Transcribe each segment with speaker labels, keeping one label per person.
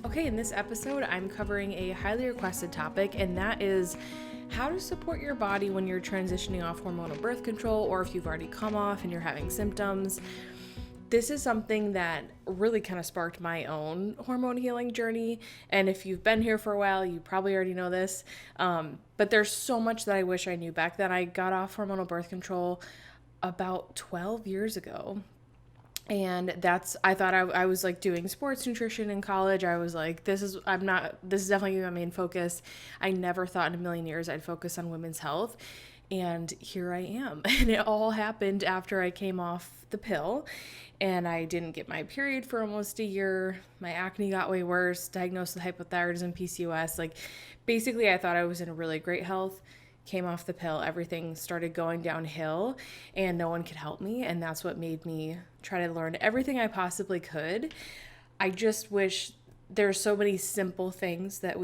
Speaker 1: Okay, in this episode, I'm covering a highly requested topic, and that is how to support your body when you're transitioning off hormonal birth control, or if you've already come off and you're having symptoms. This is something that really kind of sparked my own hormone healing journey. And if you've been here for a while, you probably already know this. But there's so much that I wish I knew back then. I got off hormonal birth control about 12 years ago. And I thought I was like doing sports nutrition in college. I was like, this is definitely my main focus. I never thought in a million years I'd focus on women's health. And here I am. And it all happened after I came off the pill and I didn't get my period for almost a year. My acne got way worse, diagnosed with hypothyroidism, PCOS. Like basically I thought I was in really great health. Came off the pill, everything started going downhill and no one could help me. And that's what made me try to learn everything I possibly could. I just wish there's so many simple things that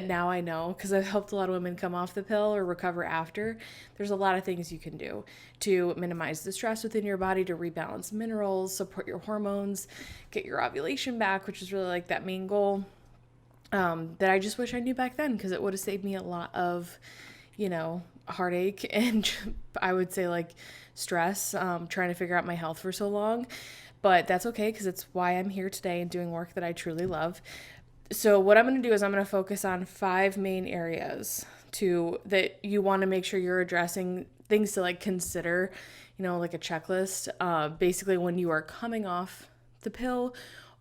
Speaker 1: now I know, because I've helped a lot of women come off the pill or recover after. There's a lot of things you can do to minimize the stress within your body, to rebalance minerals, support your hormones, get your ovulation back, which is really like that main goal. That I just wish I knew back then, because it would have saved me a lot of heartache and I would say like stress, trying to figure out my health for so long. But that's okay, because it's why I'm here today and doing work that I truly love. So what I'm going to do is I'm going to focus on 5 main areas that you want to make sure you're addressing, things to like consider, like a checklist, basically when you are coming off the pill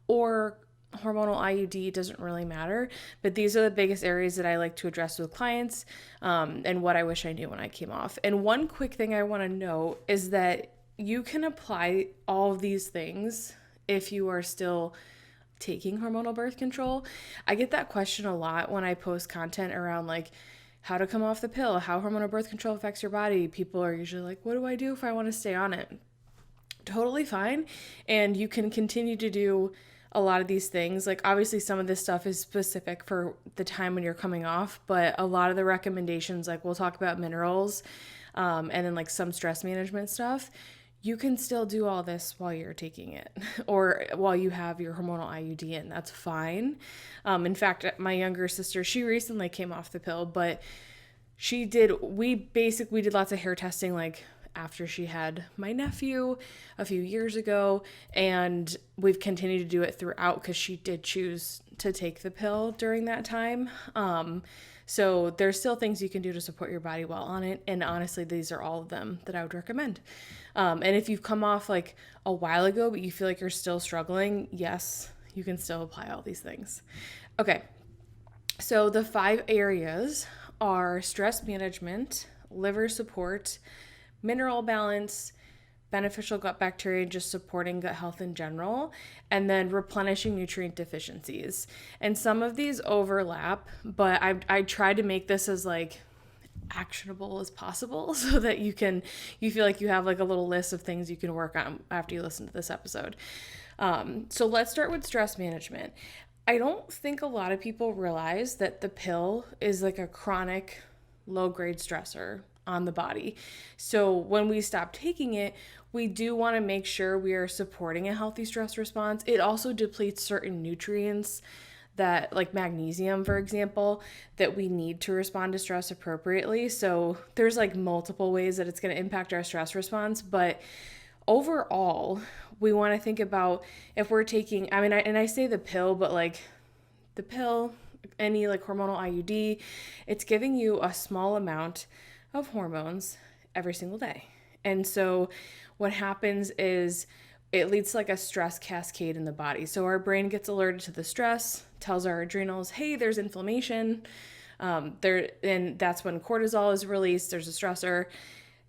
Speaker 1: or hormonal IUD, doesn't really matter, but these are the biggest areas that I like to address with clients, and what I wish I knew when I came off. And one quick thing I want to note is that you can apply all of these things if you are still taking hormonal birth control. I get that question a lot when I post content around like how to come off the pill, how hormonal birth control affects your body. People are usually like, what do I do if I want to stay on it? Totally fine. And you can continue to do a lot of these things. Like obviously some of this stuff is specific for the time when you're coming off, but a lot of the recommendations, like we'll talk about minerals, and then like some stress management stuff, you can still do all this while you're taking it or while you have your hormonal IUD in. That's fine. In fact, my younger sister, she recently came off the pill, but we did lots of hair testing like after she had my nephew a few years ago, and we've continued to do it throughout because she did choose to take the pill during that time. So there's still things you can do to support your body while on it, and honestly, these are all of them that I would recommend. And if you've come off like a while ago, but you feel like you're still struggling, yes, you can still apply all these things. Okay, so the 5 areas are stress management, liver support, mineral balance, beneficial gut bacteria, just supporting gut health in general, and then replenishing nutrient deficiencies. And some of these overlap, but I tried to make this as like actionable as possible so that you feel like you have like a little list of things you can work on after you listen to this episode. So let's start with stress management. I don't think a lot of people realize that the pill is like a chronic low-grade stressor on the body. So when we stop taking it, we do want to make sure we are supporting a healthy stress response. It also depletes certain nutrients that, like magnesium, for example, that we need to respond to stress appropriately. So there's like multiple ways that it's going to impact our stress response. But overall, we want to think about if we're taking, I say the pill, but like the pill, any like hormonal IUD, it's giving you a small amount of hormones every single day. And so what happens is it leads to like a stress cascade in the body. So our brain gets alerted to the stress, tells our adrenals, hey, there's inflammation. And that's when cortisol is released. There's a stressor.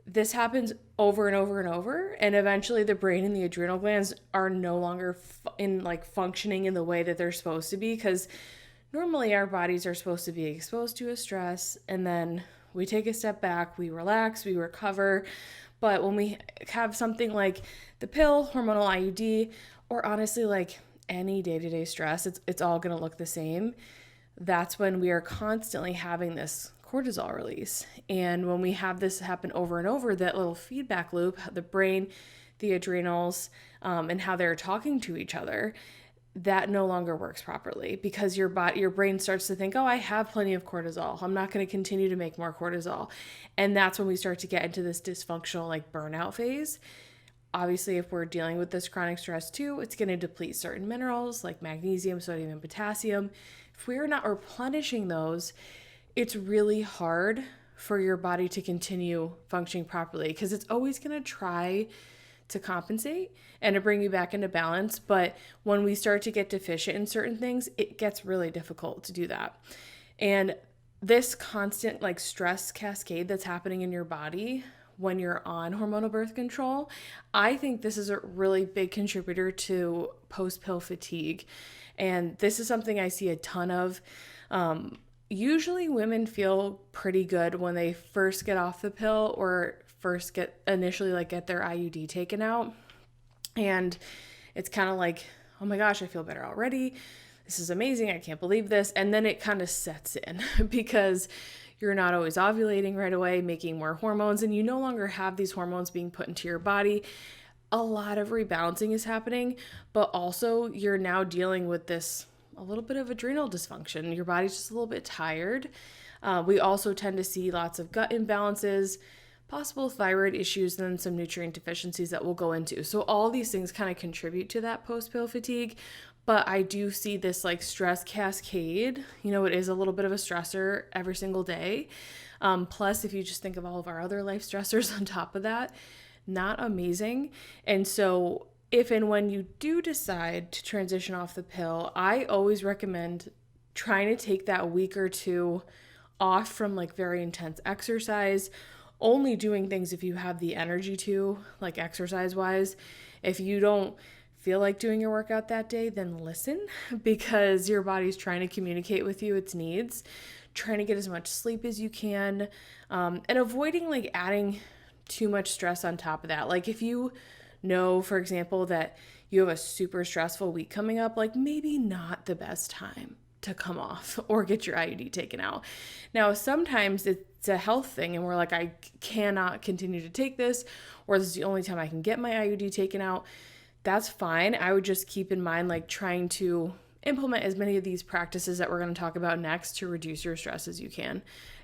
Speaker 1: This happens over and over and over. And eventually the brain and the adrenal glands are no longer functioning in the way that they're supposed to be, because normally our bodies are supposed to be exposed to a stress, and then we take a step back, we relax, we recover. But when we have something like the pill, hormonal IUD, or honestly like any day-to-day stress, it's all going to look the same. That's when we are constantly having this cortisol release. And when we have this happen over and over, that little feedback loop, the brain, the adrenals, and how they're talking to each other, that no longer works properly because your brain starts to think, oh, I have plenty of cortisol. I'm not going to continue to make more cortisol. And that's when we start to get into this dysfunctional like burnout phase. Obviously, if we're dealing with this chronic stress too, it's going to deplete certain minerals like magnesium, sodium, and potassium. If we're not replenishing those, it's really hard for your body to continue functioning properly because it's always going to try to compensate and to bring you back into balance. But when we start to get deficient in certain things, it gets really difficult to do that. And this constant like stress cascade that's happening in your body when you're on hormonal birth control, I think this is a really big contributor to post-pill fatigue. And this is something I see a ton of. Usually women feel pretty good when they first get off the pill or first get their IUD taken out. And it's kind of like, oh my gosh, I feel better already. This is amazing. I can't believe this. And then it kind of sets in because you're not always ovulating right away, making more hormones, and you no longer have these hormones being put into your body. A lot of rebalancing is happening, but also you're now dealing with this a little bit of adrenal dysfunction. Your body's just a little bit tired. We also tend to see lots of gut imbalances, possible thyroid issues, and then some nutrient deficiencies that we'll go into. So all these things kind of contribute to that post-pill fatigue, but I do see this like stress cascade. You know, it is a little bit of a stressor every single day. Plus, if you just think of all of our other life stressors on top of that, not amazing. And so if and when you do decide to transition off the pill, I always recommend trying to take that week or two off from like very intense exercise, only doing things if you have the energy to, like exercise wise. If you don't feel like doing your workout that day, then listen, because your body's trying to communicate with you its needs, trying to get as much sleep as you can, and avoiding like adding too much stress on top of that. Like if you know, for example, that you have a super stressful week coming up, like maybe not the best time to come off or get your IUD taken out. Now, sometimes it's a health thing and we're like, I cannot continue to take this, or this is the only time I can get my IUD taken out. That's fine. I would just keep in mind, like trying to implement as many of these practices that we're going to talk about next to reduce your stress as you can.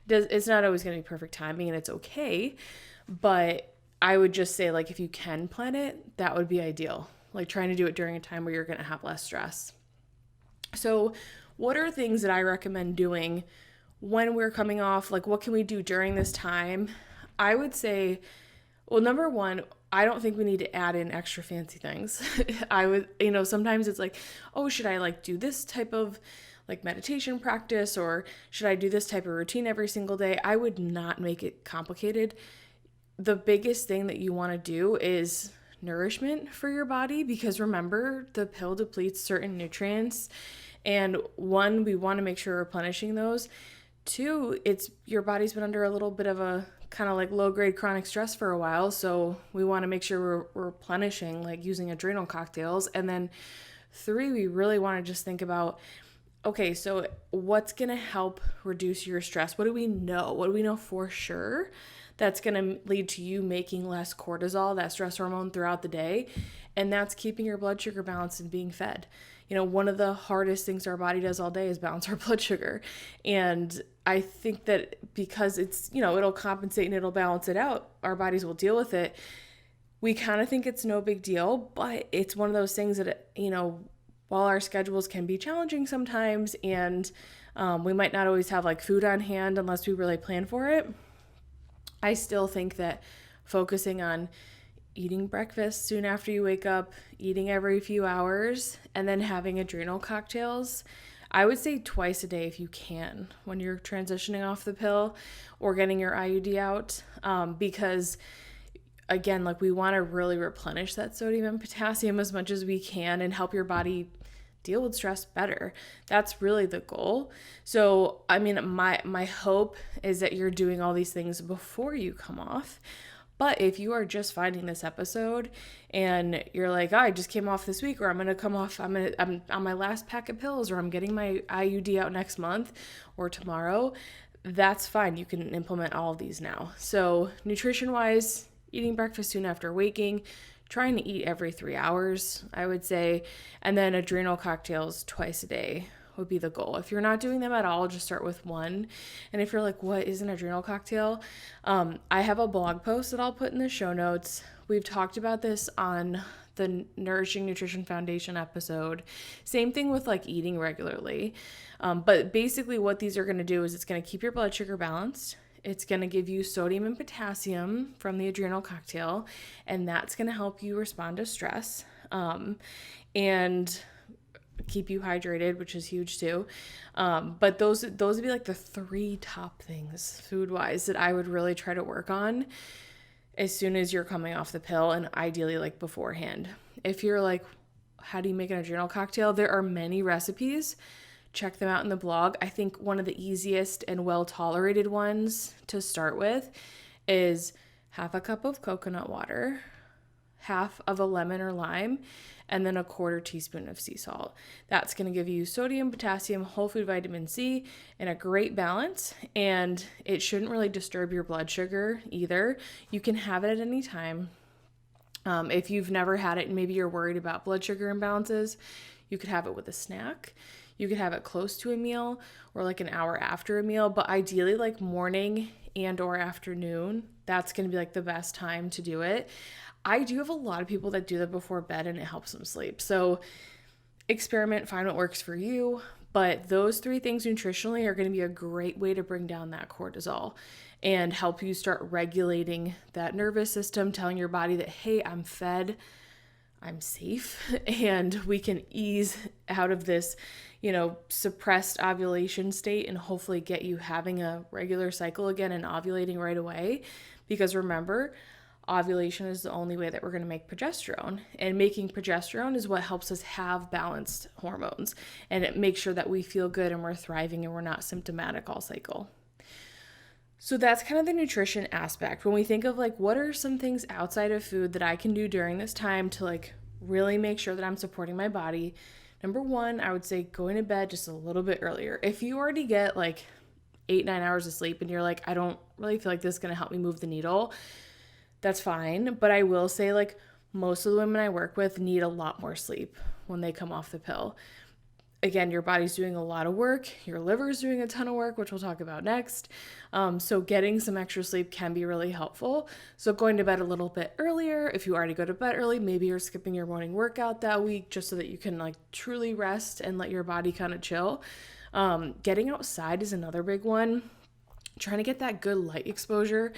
Speaker 1: It's not always going to be perfect timing, and it's okay, but I would just say, like, if you can plan it, that would be ideal. Like trying to do it during a time where you're going to have less stress. So what are things that I recommend doing when we're coming off? Like, what can we do during this time? I would say, well, number one, I don't think we need to add in extra fancy things. Sometimes it's like, oh, should I like do this type of like meditation practice, or should I do this type of routine every single day? I would not make it complicated. The biggest thing that you want to do is nourishment for your body, because remember, the pill depletes certain nutrients, and one, we want to make sure we're replenishing those. Two, it's your body's been under a little bit of a kind of like low-grade chronic stress for a while, so we want to make sure we're replenishing, like using adrenal cocktails. And then three, we really want to just think about, okay, so what's going to help reduce your stress? What do we know? What do we know for sure that's going to lead to you making less cortisol, that stress hormone, throughout the day? And that's keeping your blood sugar balanced and being fed. You know, one of the hardest things our body does all day is balance our blood sugar. And I think that because it's, it'll compensate and it'll balance it out, our bodies will deal with it. We kind of think it's no big deal, but it's one of those things that, while our schedules can be challenging sometimes, and we might not always have like food on hand unless we really plan for it, I still think that focusing on eating breakfast soon after you wake up, eating every few hours, and then having adrenal cocktails, I would say twice a day if you can, when you're transitioning off the pill or getting your IUD out, because again, like we want to really replenish that sodium and potassium as much as we can and help your body deal with stress better. That's really the goal. So, I mean, my hope is that you're doing all these things before you come off. But if you are just finding this episode and you're like, oh, I just came off this week, or I'm going to come off, I'm on my last pack of pills, or I'm getting my IUD out next month or tomorrow, that's fine. You can implement all of these now. So nutrition-wise, eating breakfast soon after waking, trying to eat every 3 hours, I would say. And then adrenal cocktails twice a day would be the goal. If you're not doing them at all, just start with one. And if you're like, what is an adrenal cocktail? I have a blog post that I'll put in the show notes. We've talked about this on the Nourishing Nutrition Foundation episode. Same thing with like eating regularly. But basically what these are going to do is it's going to keep your blood sugar balanced. It's going to give you sodium and potassium from the adrenal cocktail, and that's going to help you respond to stress and keep you hydrated, which is huge too. But those would be like the 3 top things food-wise that I would really try to work on as soon as you're coming off the pill, and ideally like beforehand. If you're like, how do you make an adrenal cocktail? There are many recipes. Check them out in the blog. I think one of the easiest and well-tolerated ones to start with is half a cup of coconut water, half of a lemon or lime, and then a 1/4 teaspoon of sea salt. That's going to give you sodium, potassium, whole food vitamin C in a great balance, and it shouldn't really disturb your blood sugar either. You can have it at any time. If you've never had it and maybe you're worried about blood sugar imbalances, you could have it with a snack. You could have it close to a meal or like an hour after a meal, but ideally like morning and or afternoon. That's going to be like the best time to do it. I do have a lot of people that do that before bed and it helps them sleep. So experiment, find what works for you. But those 3 things nutritionally are going to be a great way to bring down that cortisol and help you start regulating that nervous system, telling your body that, hey, I'm fed, I'm safe, and we can ease out of this, suppressed ovulation state and hopefully get you having a regular cycle again and ovulating right away. Because remember, ovulation is the only way that we're going to make progesterone, and making progesterone is what helps us have balanced hormones, and it makes sure that we feel good and we're thriving and we're not symptomatic all cycle. So that's kind of the nutrition aspect. When we think of like, what are some things outside of food that I can do during this time to like really make sure that I'm supporting my body? Number 1, I would say going to bed just a little bit earlier. If you already get like 8-9 hours of sleep and you're like, I don't really feel like this is going to help me move the needle, that's fine. But I will say like most of the women I work with need a lot more sleep when they come off the pill. Again, your body's doing a lot of work. Your liver's doing a ton of work, which we'll talk about next. So getting some extra sleep can be really helpful. So going to bed a little bit earlier. If you already go to bed early, maybe you're skipping your morning workout that week just so that you can like truly rest and let your body kind of chill. Getting outside is another big one. Trying to get that good light exposure.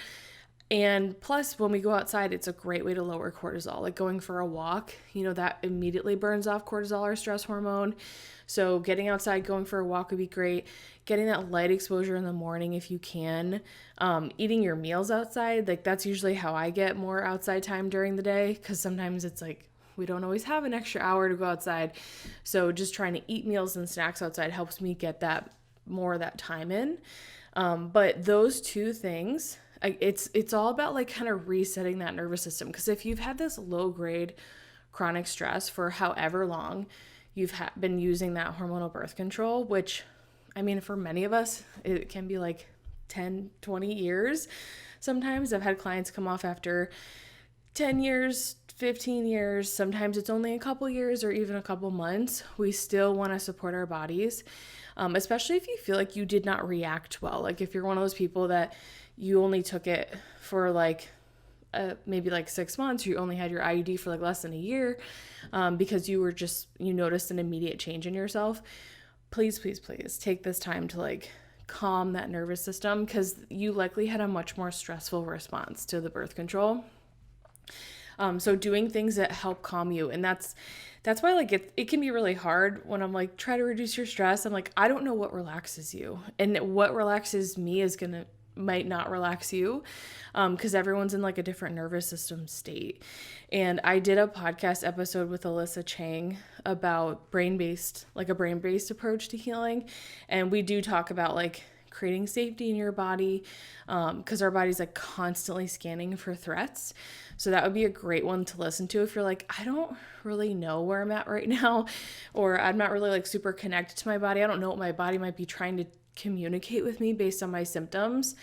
Speaker 1: And plus, when we go outside, it's a great way to lower cortisol. Like going for a walk, that immediately burns off cortisol, our stress hormone. So getting outside, going for a walk would be great. Getting that light exposure in the morning if you can. Eating your meals outside, like that's usually how I get more outside time during the day, because sometimes it's like we don't always have an extra hour to go outside. So just trying to eat meals and snacks outside helps me get that more of that time in. But those 2 things, it's all about like kind of resetting that nervous system. Because if you've had this low grade chronic stress for however long you've been using that hormonal birth control, which I mean, for many of us, it can be like 10, 20 years. Sometimes I've had clients come off after 10 years, 15 years. Sometimes it's only a couple years or even a couple months. We still want to support our bodies, especially if you feel like you did not react well. Like if you're one of those people that you only took it for like maybe like 6 months, or you only had your IUD for like less than a year because you noticed an immediate change in yourself. Please, please, please take this time to like calm that nervous system, because you likely had a much more stressful response to the birth control. So doing things that help calm you. And that's why like it can be really hard when I'm like, try to reduce your stress. I'm like, I don't know what relaxes you, and what relaxes me might not relax you, because everyone's in like a different nervous system state. And I did a podcast episode with Alyssa Chang about a brain-based approach to healing. And we do talk about like creating safety in your body, because our body's like constantly scanning for threats. So that would be a great one to listen to if you're like, I don't really know where I'm at right now, or I'm not really like super connected to my body. I don't know what my body might be trying to communicate with me based on my symptoms.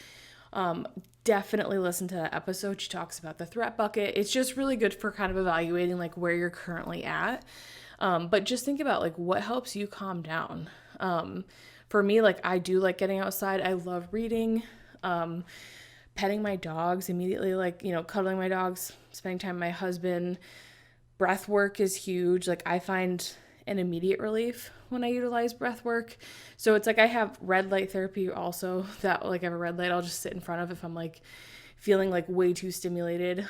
Speaker 1: Definitely listen to that episode. She talks about the threat bucket. It's just really good for kind of evaluating like where you're currently at. But just think about like what helps you calm down. For me, like I do like getting outside. I love reading, petting my dogs immediately, like, cuddling my dogs, spending time with my husband. Breath work is huge. Like I find an immediate relief when I utilize breath work. So it's like I have red light therapy also, that like I have a red light I'll just sit in front of if I'm like feeling like way too stimulated.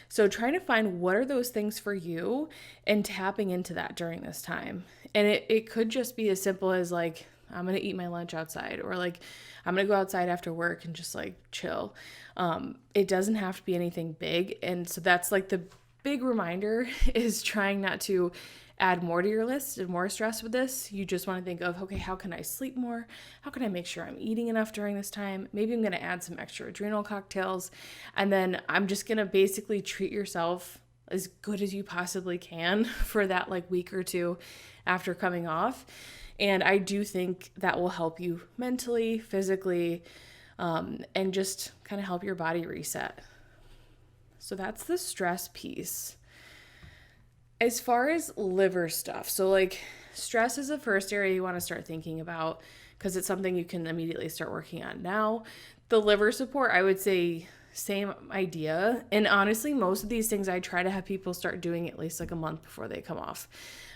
Speaker 1: So trying to find what are those things for you and tapping into that during this time. And it could just be as simple as like, I'm going to eat my lunch outside, or like, I'm going to go outside after work and just like chill. It doesn't have to be anything big. And so that's like the big reminder is trying not to add more to your list and more stress with this. You just want to think of, okay, how can I sleep more? How can I make sure I'm eating enough during this time? Maybe I'm going to add some extra adrenal cocktails. And then I'm just going to basically treat yourself as good as you possibly can for that like week or two after coming off. And I do think that will help you mentally, physically, and just kind of help your body reset. So that's the stress piece. As far as liver stuff, so like stress is the first area you want to start thinking about because it's something you can immediately start working on now. The liver support, I would say same idea. And honestly, most of these things I try to have people start doing at least like a month before they come off.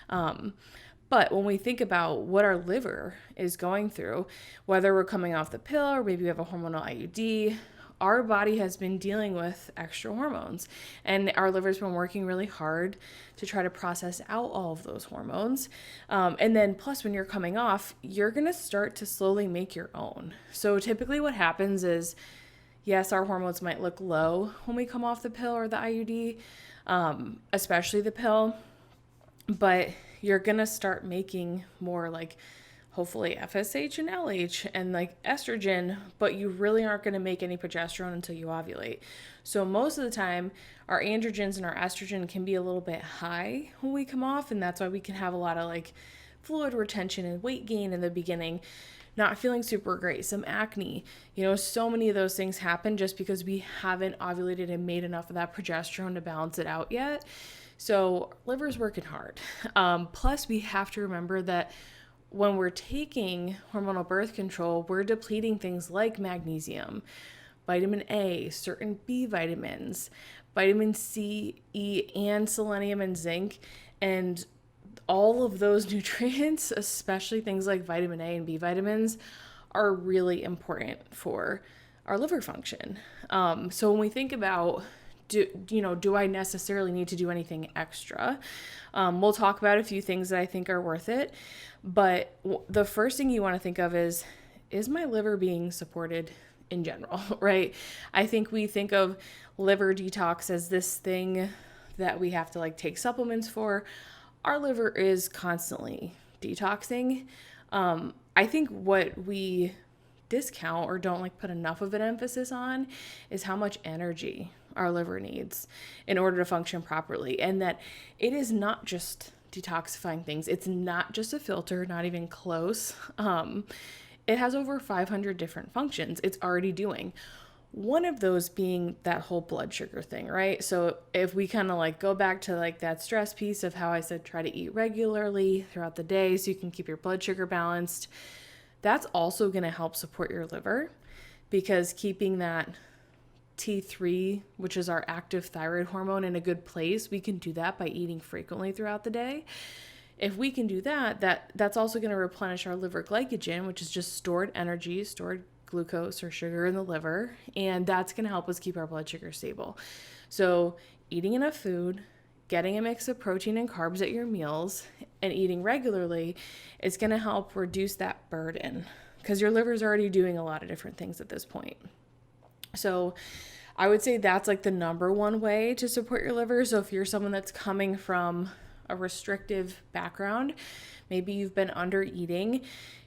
Speaker 1: But when we think about what our liver is going through, whether we're coming off the pill or maybe we have a hormonal IUD, our body has been dealing with extra hormones, and our liver's been working really hard to try to process out all of those hormones. And then plus when you're coming off, you're going to start to slowly make your own. So typically what happens is, yes, our hormones might look low when we come off the pill or the IUD, especially the pill, but you're going to start making more like hopefully FSH and LH and like estrogen, but you really aren't going to make any progesterone until you ovulate. So most of the time, our androgens and our estrogen can be a little bit high when we come off, and that's why we can have a lot of like fluid retention and weight gain in the beginning, not feeling super great, some acne. So many of those things happen just because we haven't ovulated and made enough of that progesterone to balance it out yet. So liver's working hard. Plus, we have to remember that when we're taking hormonal birth control, we're depleting things like magnesium, vitamin A, certain B vitamins, vitamin C, E, and selenium and zinc. And all of those nutrients, especially things like vitamin A and B vitamins, are really important for our liver function. So when we think about do I necessarily need to do anything extra? We'll talk about a few things that I think are worth it. But the first thing you want to think of is my liver being supported in general, right? I think we think of liver detox as this thing that we have to like take supplements for. Our liver is constantly detoxing. I think what we discount or don't like put enough of an emphasis on is how much energy our liver needs in order to function properly, and that it is not just detoxifying things. It's not just a filter, not even close. It has over 500 different functions it's already doing. One of those being that whole blood sugar thing, right? So if we kind of like go back to like that stress piece of how I said try to eat regularly throughout the day so you can keep your blood sugar balanced, that's also going to help support your liver, because keeping that T3, which is our active thyroid hormone, in a good place, we can do that by eating frequently throughout the day. If we can do that's also going to replenish our liver glycogen, which is just stored energy, stored glucose or sugar in the liver, and that's going to help us keep our blood sugar stable. So eating enough food, getting a mix of protein and carbs at your meals, and eating regularly is going to help reduce that burden, because your liver is already doing a lot of different things at this point. So I would say that's like the number one way to support your liver. So if you're someone that's coming from a restrictive background, maybe you've been under eating,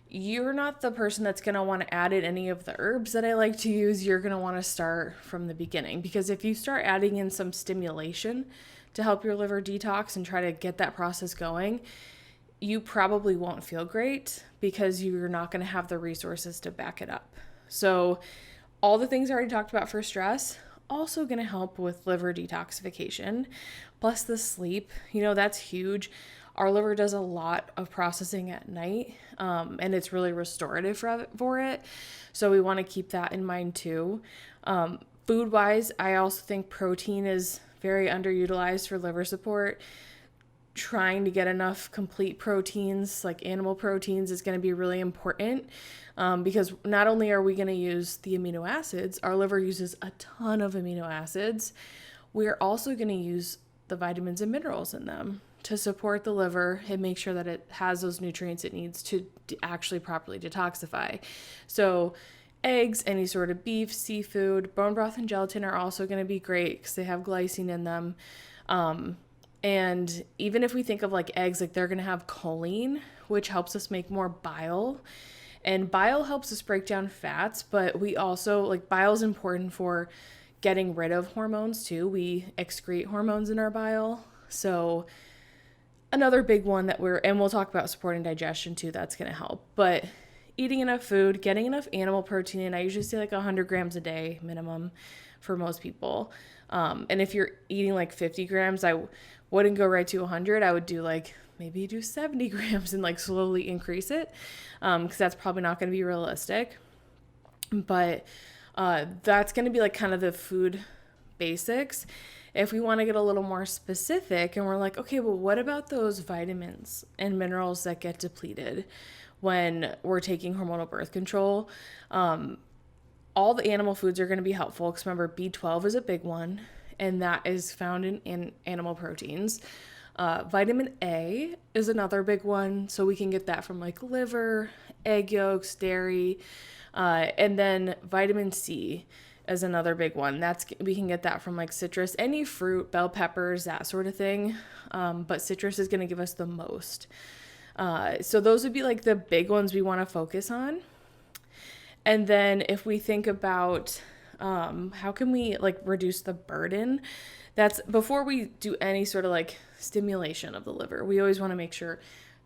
Speaker 1: you're not the person that's going to want to add in any of the herbs that I like to use. You're going to want to start from the beginning, because if you start adding in some stimulation to help your liver detox and try to get that process going, you probably won't feel great because you're not going to have the resources to back it up. So all the things I already talked about for stress, also going to help with liver detoxification, plus the sleep. That's huge. Our liver does a lot of processing at night, and it's really restorative for it. So we want to keep that in mind too. Food-wise, I also think protein is very underutilized for liver support. Trying to get enough complete proteins, like animal proteins, is going to be really important, because not only are we going to use the amino acids, our liver uses a ton of amino acids, we're also going to use the vitamins and minerals in them to support the liver and make sure that it has those nutrients it needs to actually properly detoxify. So eggs, any sort of beef, seafood, bone broth, and gelatin are also going to be great because they have glycine in them. And even if we think of like eggs, like they're going to have choline, which helps us make more bile. And bile helps us break down fats, but we also, like, bile is important for getting rid of hormones too. We excrete hormones in our bile. So another big one and we'll talk about supporting digestion too, that's going to help. But eating enough food, getting enough animal protein, and I usually say like 100 grams a day minimum for most people. And if you're eating like 50 grams, I wouldn't go right to 100. I would do like maybe do 70 grams and like slowly increase it, because that's probably not going to be realistic. But that's going to be like kind of the food basics. If we want to get a little more specific and we're like, okay, well, what about those vitamins and minerals that get depleted when we're taking hormonal birth control? All the animal foods are going to be helpful, because remember, B12 is a big one, and that is found in animal proteins. Vitamin A is another big one, so we can get that from like liver, egg yolks, dairy, and then vitamin C is another big one. We can get that from like citrus, any fruit, bell peppers, that sort of thing. But citrus is going to give us the most. So those would be like the big ones we want to focus on. And then if we think about how can we like reduce the burden, that's before we do any sort of like stimulation of the liver. We always want to make sure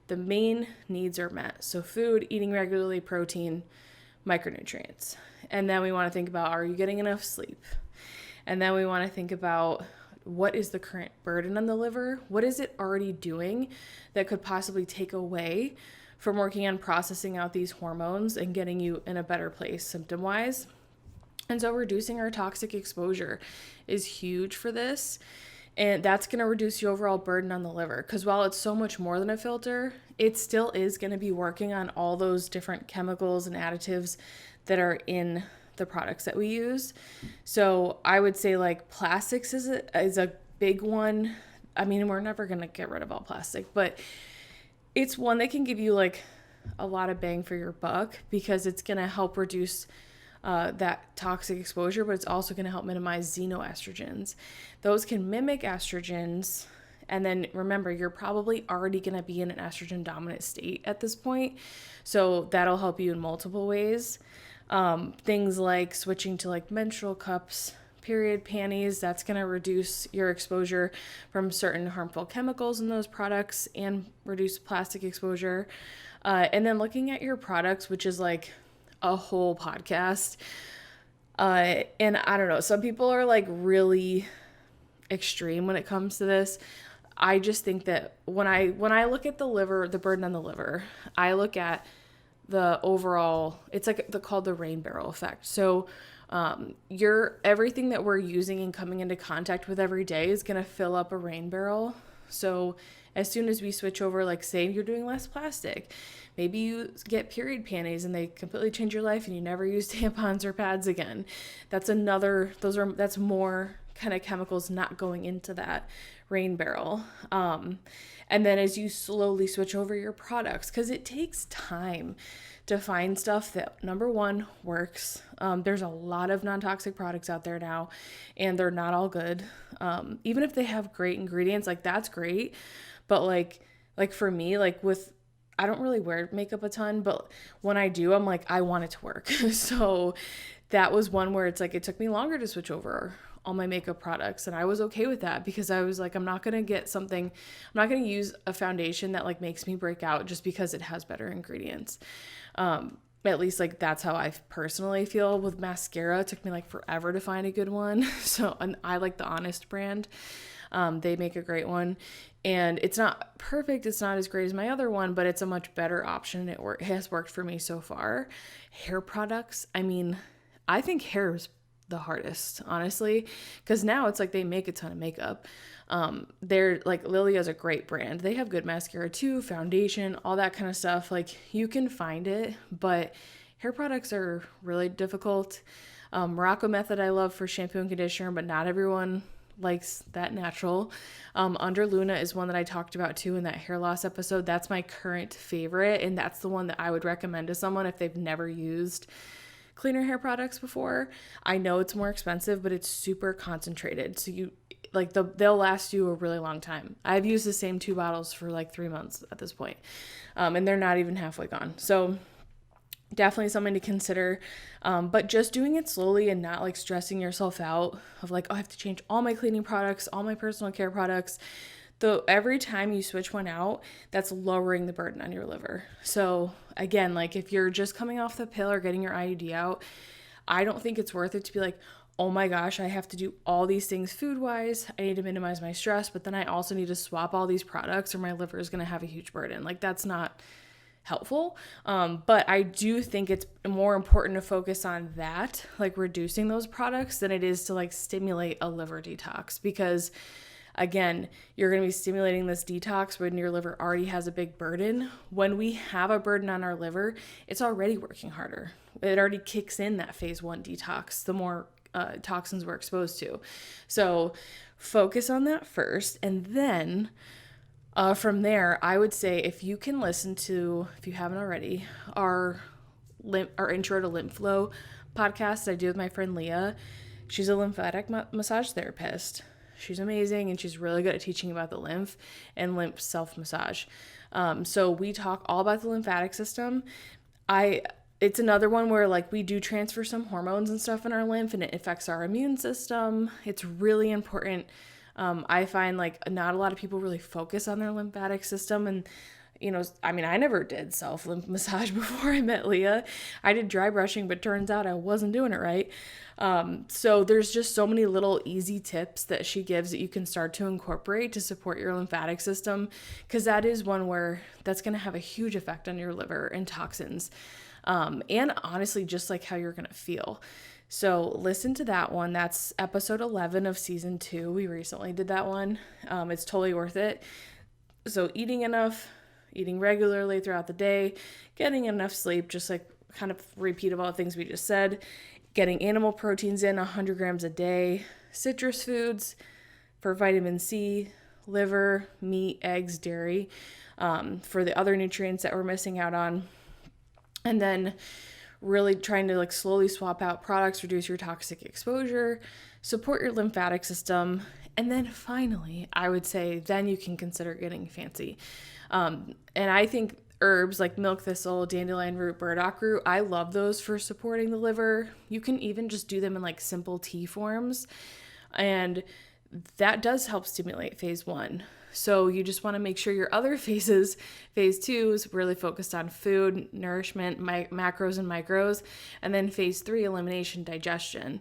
Speaker 1: the main needs are met. So food, eating regularly, protein, micronutrients. And then we want to think about, are you getting enough sleep? And then we want to think about, what is the current burden on the liver? What is it already doing that could possibly take away from working on processing out these hormones and getting you in a better place symptom-wise? And so reducing our toxic exposure is huge for this. And that's going to reduce the overall burden on the liver, because while it's so much more than a filter, it still is going to be working on all those different chemicals and additives that are in the products that we use. So I would say like plastics is a big one. I mean, we're never going to get rid of all plastic, but it's one that can give you like a lot of bang for your buck, because it's going to help reduce that toxic exposure, but it's also going to help minimize xenoestrogens. Those can mimic estrogens. And then remember, you're probably already going to be in an estrogen dominant state at this point. So that'll help you in multiple ways. Things like switching to like menstrual cups, period panties, that's going to reduce your exposure from certain harmful chemicals in those products and reduce plastic exposure. And then looking at your products, which is like a whole podcast. And I don't know, some people are like really extreme when it comes to this. I just think that when I look at the liver, the burden on the liver, I look at the overall, it's like called the rain barrel effect. So everything that we're using and coming into contact with every day is going to fill up a rain barrel. So as soon as we switch over, like say you're doing less plastic, maybe you get period panties and they completely change your life and you never use tampons or pads again. That's more kind of chemicals not going into that rain barrel. And then as you slowly switch over your products, because it takes time to find stuff that, number one, works. There's a lot of non-toxic products out there now, and they're not all good. Even if they have great ingredients, like that's great. But like for me, I don't really wear makeup a ton, but when I do, I'm like, I want it to work. So that was one where it's like, it took me longer to switch over all my makeup products. And I was okay with that, because I was like, I'm not going to use a foundation that like makes me break out just because it has better ingredients. At least like that's how I personally feel with mascara. It took me like forever to find a good one. So, and I like the Honest brand. They make a great one, and it's not perfect. It's not as great as my other one, but it's a much better option. It has worked for me so far. Hair products. I mean, I think hair is the hardest, honestly, because now it's like they make a ton of makeup. They're like Lilia is a great brand. They have good mascara too, foundation, all that kind of stuff. Like you can find it, but hair products are really difficult. Morocco Method I love for shampoo and conditioner, but not everyone likes that natural. Under Luna is one that I talked about too in that hair loss episode. That's my current favorite, and that's the one that I would recommend to someone if they've never used cleaner hair products before. I know it's more expensive, but it's super concentrated. So you like they'll last you a really long time. I've used the same 2 bottles for like 3 months at this point. And they're not even halfway gone. So definitely something to consider. But just doing it slowly and not like stressing yourself out of like, oh, I have to change all my cleaning products, all my personal care products. Though every time you switch one out, that's lowering the burden on your liver. So again, like if you're just coming off the pill or getting your IUD out, I don't think it's worth it to be like, oh my gosh, I have to do all these things food-wise. I need to minimize my stress, but then I also need to swap all these products or my liver is going to have a huge burden. Like that's not helpful. But I do think it's more important to focus on that, like reducing those products, than it is to like stimulate a liver detox, because again, you're going to be stimulating this detox when your liver already has a big burden. When we have a burden on our liver, it's already working harder. It already kicks in that phase 1 detox, the more toxins we're exposed to. So focus on that first. And then from there, I would say if you can listen to, if you haven't already, our Intro to Lymph Flow podcast I do with my friend Leah. She's a lymphatic massage therapist. She's amazing, and she's really good at teaching about the lymph and lymph self-massage. So we talk all about the lymphatic system. It's another one where like we do transfer some hormones and stuff in our lymph, and it affects our immune system. It's really important. I find like not a lot of people really focus on their lymphatic system, and I mean, I never did self-lymph massage before I met Leah. I did dry brushing, but turns out I wasn't doing it right. So there's just so many little easy tips that she gives that you can start to incorporate to support your lymphatic system, because that is one where that's going to have a huge effect on your liver and toxins. And honestly, just like how you're going to feel. So listen to that one. That's episode 11 of season 2. We recently did that one. It's totally worth it. So eating enough, eating regularly throughout the day, getting enough sleep, just like kind of repeat of all the things we just said, getting animal proteins in 100 grams a day, citrus foods for vitamin C, liver, meat, eggs, dairy, for the other nutrients that we're missing out on. And then really trying to like slowly swap out products, reduce your toxic exposure, support your lymphatic system. And then finally, I would say then you can consider getting fancy. And I think herbs like milk thistle, dandelion root, burdock root, I love those for supporting the liver. You can even just do them in like simple tea forms. And that does help stimulate phase 1. So you just want to make sure your other phases, phase 2 is really focused on food, nourishment, macros and micros. And then phase 3, elimination, digestion.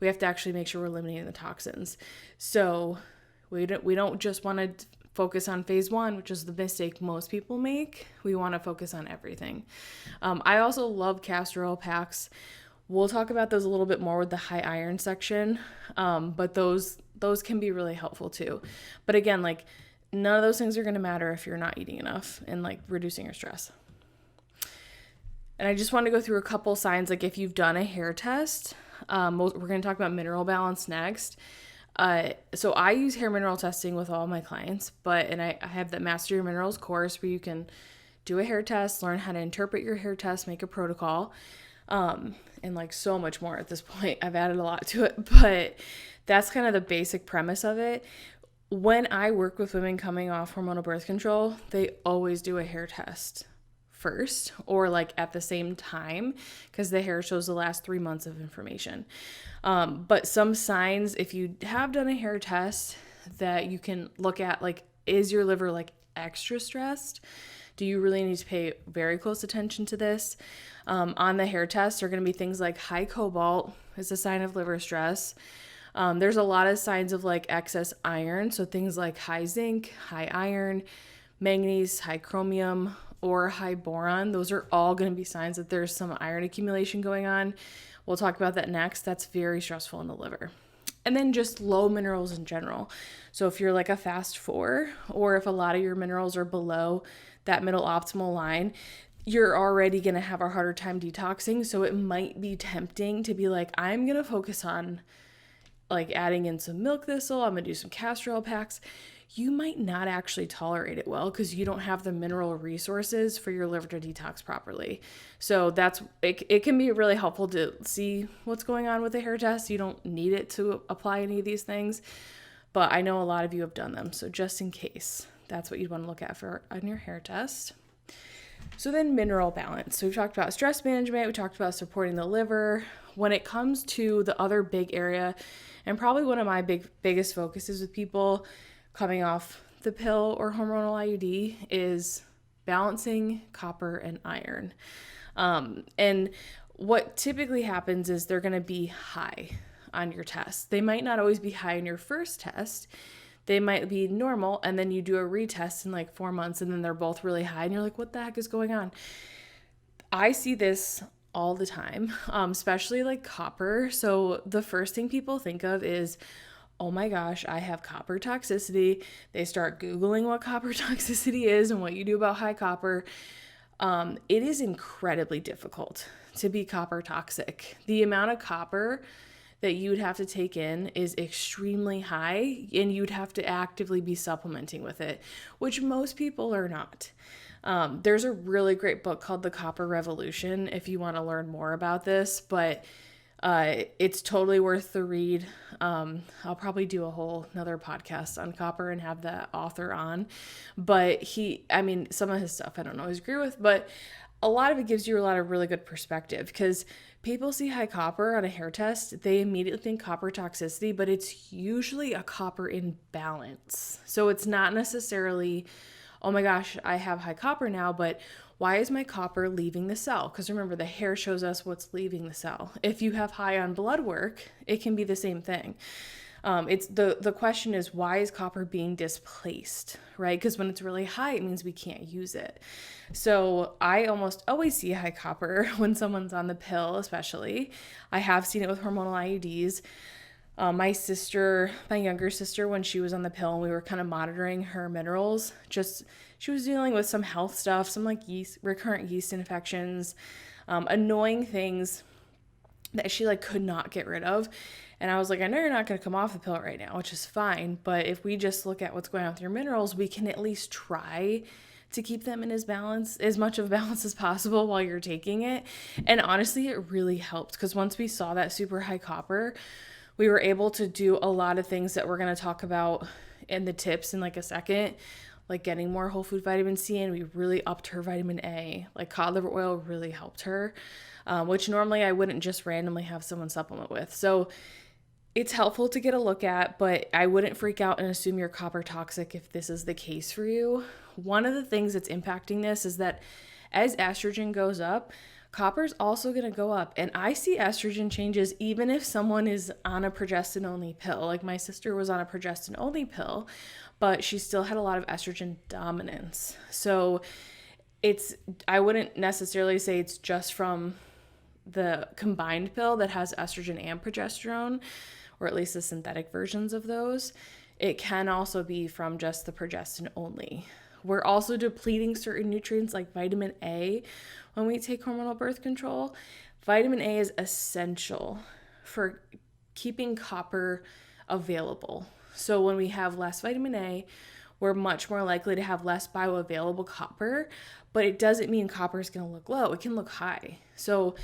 Speaker 1: We have to actually make sure we're eliminating the toxins. So we don't just want to focus on phase 1, which is the mistake most people make. We want to focus on everything. I also love castor oil packs. We'll talk about those a little bit more with the high iron section, but those can be really helpful too. But again, like none of those things are going to matter if you're not eating enough and like reducing your stress. And I just want to go through a couple signs, like if you've done a hair test, we're going to talk about mineral balance next. So I use hair mineral testing with all my clients, and I have that Master Your Minerals course where you can do a hair test, learn how to interpret your hair test, make a protocol, and like so much more at this point. I've added a lot to it, but that's kind of the basic premise of it. When I work with women coming off hormonal birth control, they always do a hair test first or like at the same time because the hair shows the last 3 months of information. But some signs, if you have done a hair test that you can look at, like, is your liver like extra stressed? Do you really need to pay very close attention to this? On the hair test are going to be things like high cobalt is a sign of liver stress. There's a lot of signs of like excess iron. So things like high zinc, high iron, manganese, high chromium, or high boron. Those are all going to be signs that there's some iron accumulation going on. We'll talk about that next. That's very stressful in the liver. And then just low minerals in general. So if you're like a fast 4, or if a lot of your minerals are below that middle optimal line, you're already going to have a harder time detoxing. So it might be tempting to be like, I'm going to focus on like adding in some milk thistle. I'm going to do some castor oil packs. You might not actually tolerate it well because you don't have the mineral resources for your liver to detox properly. So it can be really helpful to see what's going on with the hair test. You don't need it to apply any of these things, but I know a lot of you have done them. So just in case, that's what you'd want to look at for on your hair test. So then mineral balance. So we've talked about stress management. We talked about supporting the liver. When it comes to the other big area, and probably one of my biggest focuses with people coming off the pill or hormonal IUD, is balancing copper and iron. And what typically happens is they're going to be high on your test. They might not always be high in your first test. They might be normal, and then you do a retest in like 4 months, and then they're both really high, and you're like, what the heck is going on? I see this all the time, especially like copper. So the first thing people think of is, oh my gosh, I have copper toxicity. They start Googling what copper toxicity is and what you do about high copper. It is incredibly difficult to be copper toxic. The amount of copper that you would have to take in is extremely high, and you'd have to actively be supplementing with it, which most people are not. There's a really great book called The Copper Revolution if you want to learn more about this, but it's totally worth the read. I'll probably do another podcast on copper and have the author on, but some of his stuff I don't always agree with, but a lot of it gives you a lot of really good perspective, because people see high copper on a hair test, they immediately think copper toxicity, but it's usually a copper imbalance. So it's not necessarily, oh my gosh, I have high copper now, but why is my copper leaving the cell? Because remember, the hair shows us what's leaving the cell. If you have high on blood work, it can be the same thing. It's the question is, why is copper being displaced, right? Because when it's really high, it means we can't use it. So I almost always see high copper when someone's on the pill, especially. I have seen it with hormonal IUDs. My younger sister, when she was on the pill and we were kind of monitoring her minerals, she was dealing with some health stuff, some like recurrent yeast infections, annoying things that she like could not get rid of. And I was like, I know you're not going to come off the pill right now, which is fine. But if we just look at what's going on with your minerals, we can at least try to keep them in as much of balance as possible while you're taking it. And honestly, it really helped, because once we saw that super high copper, we were able to do a lot of things that we're going to talk about in the tips in like a second, like getting more whole food vitamin C, and we really upped her vitamin A. Like cod liver oil really helped her, which normally I wouldn't just randomly have someone supplement with. So it's helpful to get a look at, but I wouldn't freak out and assume you're copper toxic if this is the case for you. One of the things that's impacting this is that as estrogen goes up, copper is also going to go up. And I see estrogen changes even if someone is on a progestin-only pill. Like my sister was on a progestin-only pill, but she still had a lot of estrogen dominance. So I wouldn't necessarily say it's just from the combined pill that has estrogen and progesterone, or at least the synthetic versions of those. It can also be from just the progestin only. We're also depleting certain nutrients like vitamin A when we take hormonal birth control. Vitamin A is essential for keeping copper available. So when we have less vitamin A, we're much more likely to have less bioavailable copper, but it doesn't mean copper is going to look low. It can look high. So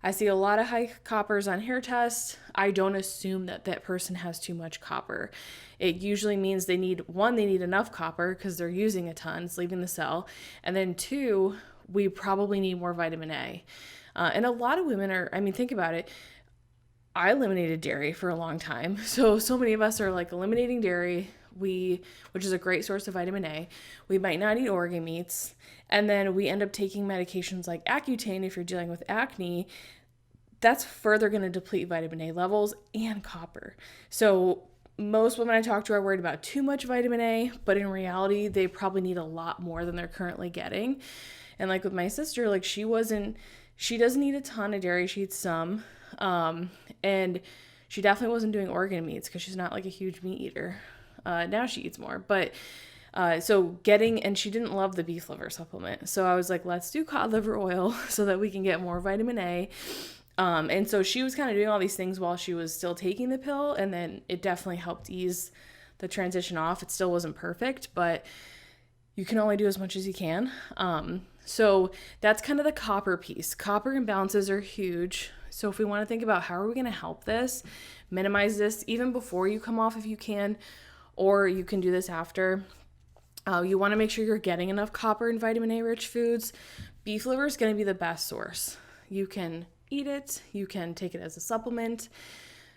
Speaker 1: I see a lot of high coppers on hair tests. I don't assume that that person has too much copper. It usually means they need enough copper because they're using a ton, it's leaving the cell. And then 2, we probably need more vitamin A. And a lot of women think about it. I eliminated dairy for a long time. So many of us are like eliminating dairy. which is a great source of vitamin A. We might not eat organ meats. And then we end up taking medications like Accutane if you're dealing with acne. That's further going to deplete vitamin A levels and copper. So most women I talk to are worried about too much vitamin A, but in reality, they probably need a lot more than they're currently getting. And like with my sister, like she doesn't eat a ton of dairy, she eats some. And she definitely wasn't doing organ meats because she's not like a huge meat eater. Now she eats more, but and she didn't love the beef liver supplement. So I was like, let's do cod liver oil so that we can get more vitamin A. And so she was kind of doing all these things while she was still taking the pill. And then it definitely helped ease the transition off. It still wasn't perfect, but you can only do as much as you can. So that's kind of the copper piece. Copper imbalances are huge. So if we want to think about how are we going to help this, minimize this even before you come off if you can, or you can do this after. You want to make sure you're getting enough copper and vitamin A rich foods. Beef liver is going to be the best source. You can eat it. You can take it as a supplement.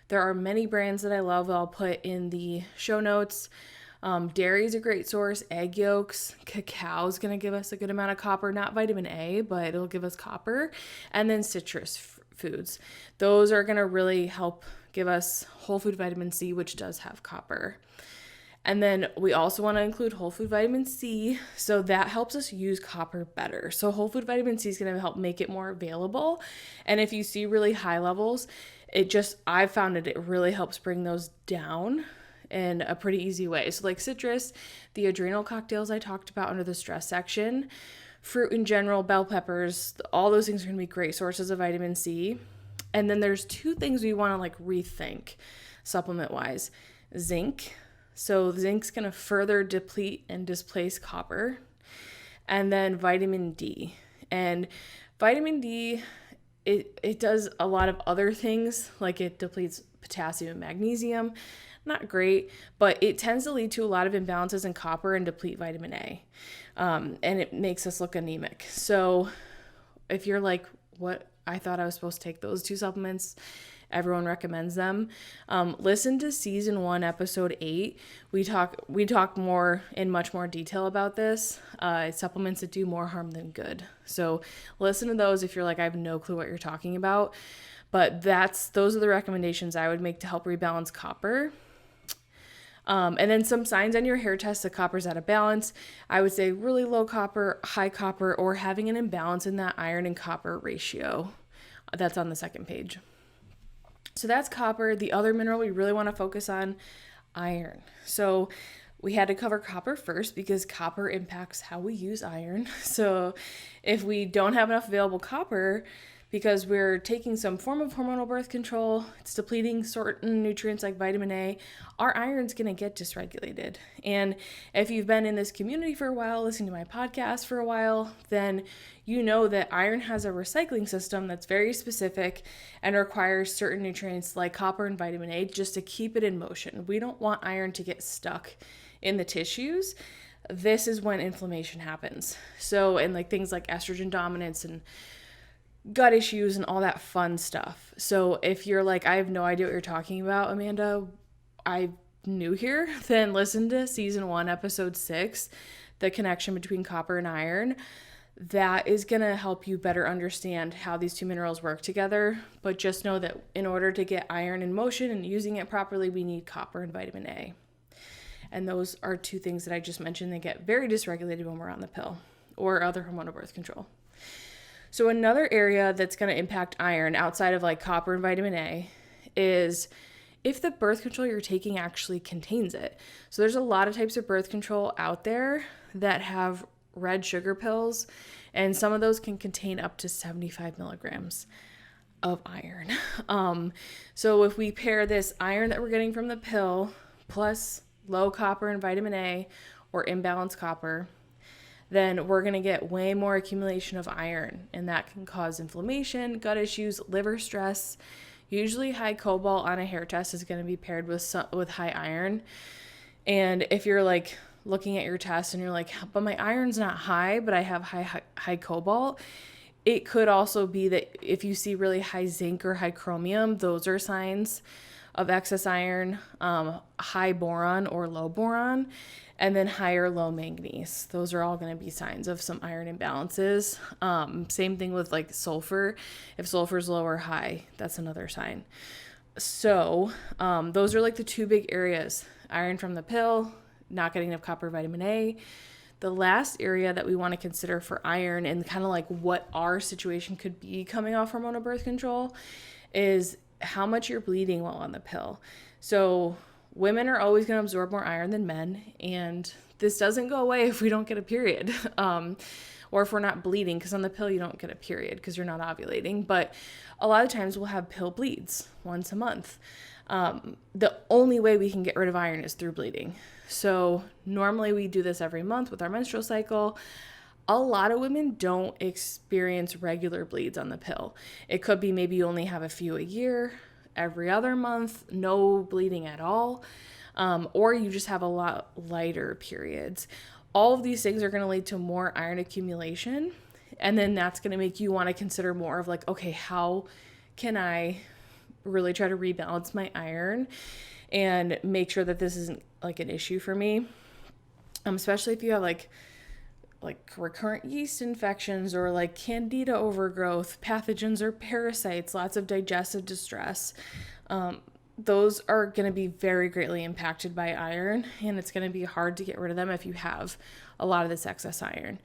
Speaker 1: There are many brands that I love that I'll put in the show notes. Dairy is a great source. Egg yolks, cacao is going to give us a good amount of copper, not vitamin A, but it'll give us copper. And then citrus foods. Those are going to really help give us whole food vitamin C, which does have copper. And then we also want to include whole food vitamin C. So that helps us use copper better. So whole food vitamin C is going to help make it more available. And if you see really high levels, I've found it really helps bring those down in a pretty easy way. So like citrus, the adrenal cocktails I talked about under the stress section, fruit in general, bell peppers, all those things are going to be great sources of vitamin C. And then there's two things we want to like rethink supplement wise. Zinc. So zinc's going to further deplete and displace copper. And then vitamin D. And vitamin D, it does a lot of other things, like it depletes potassium and magnesium. Not great, but it tends to lead to a lot of imbalances in copper and deplete vitamin A. And it makes us look anemic. So if you're like, what, I thought I was supposed to take those two supplements, everyone recommends them. Listen to season 1, episode 8. We talk more in much more detail about this. Supplements that do more harm than good. So listen to those if you're like, I have no clue what you're talking about. But those are the recommendations I would make to help rebalance copper. And then some signs on your hair test that copper's out of balance. I would say really low copper, high copper, or having an imbalance in that iron and copper ratio. That's on the second page. So that's copper. The other mineral we really want to focus on, iron. So we had to cover copper first because copper impacts how we use iron. So if we don't have enough available copper, because we're taking some form of hormonal birth control, it's depleting certain nutrients like vitamin A, our iron's going to get dysregulated. And if you've been in this community for a while, listening to my podcast for a while, then you know that iron has a recycling system that's very specific and requires certain nutrients like copper and vitamin A just to keep it in motion. We don't want iron to get stuck in the tissues. This is when inflammation happens. So, and like things like estrogen dominance and gut issues and all that fun stuff. So if you're like, I have no idea what you're talking about, Amanda, I'm new here, then listen to season 1, episode 6, the connection between copper and iron. That is going to help you better understand how these two minerals work together. But just know that in order to get iron in motion and using it properly, we need copper and vitamin A. And those are two things that I just mentioned that get very dysregulated when we're on the pill or other hormonal birth control. So another area that's going to impact iron outside of like copper and vitamin A is if the birth control you're taking actually contains it. So there's a lot of types of birth control out there that have red sugar pills, and some of those can contain up to 75 milligrams of iron. So if we pair this iron that we're getting from the pill plus low copper and vitamin A or imbalanced copper, then we're going to get way more accumulation of iron, and that can cause inflammation, gut issues, liver stress. Usually high cobalt on a hair test is going to be paired with high iron. And if you're like looking at your test and you're like, but my iron's not high, but I have high cobalt, it could also be that if you see really high zinc or high chromium, those are signs. of excess iron, high boron or low boron, and then high or low manganese. Those are all going to be signs of some iron imbalances. Same thing with like sulfur. If sulfur is low or high, that's another sign. So those are like the two big areas: iron from the pill, not getting enough copper, vitamin A. The last area that we want to consider for iron and kind of like what our situation could be coming off hormonal birth control is how much you're bleeding while on the pill. So women are always going to absorb more iron than men, and this doesn't go away if we don't get a period, or if we're not bleeding, because on the pill you don't get a period because you're not ovulating. But a lot of times we'll have pill bleeds once a month. The only way we can get rid of iron is through bleeding. So normally we do this every month with our menstrual cycle. A lot of women don't experience regular bleeds on the pill. It could be maybe you only have a few a year, every other month, no bleeding at all, or you just have a lot lighter periods. All of these things are going to lead to more iron accumulation, and then that's going to make you want to consider more of like, okay, how can I really try to rebalance my iron and make sure that this isn't like an issue for me, especially if you have like recurrent yeast infections or like candida overgrowth, pathogens or parasites, lots of digestive distress. Those are going to be very greatly impacted by iron, and it's going to be hard to get rid of them if you have a lot of this excess iron.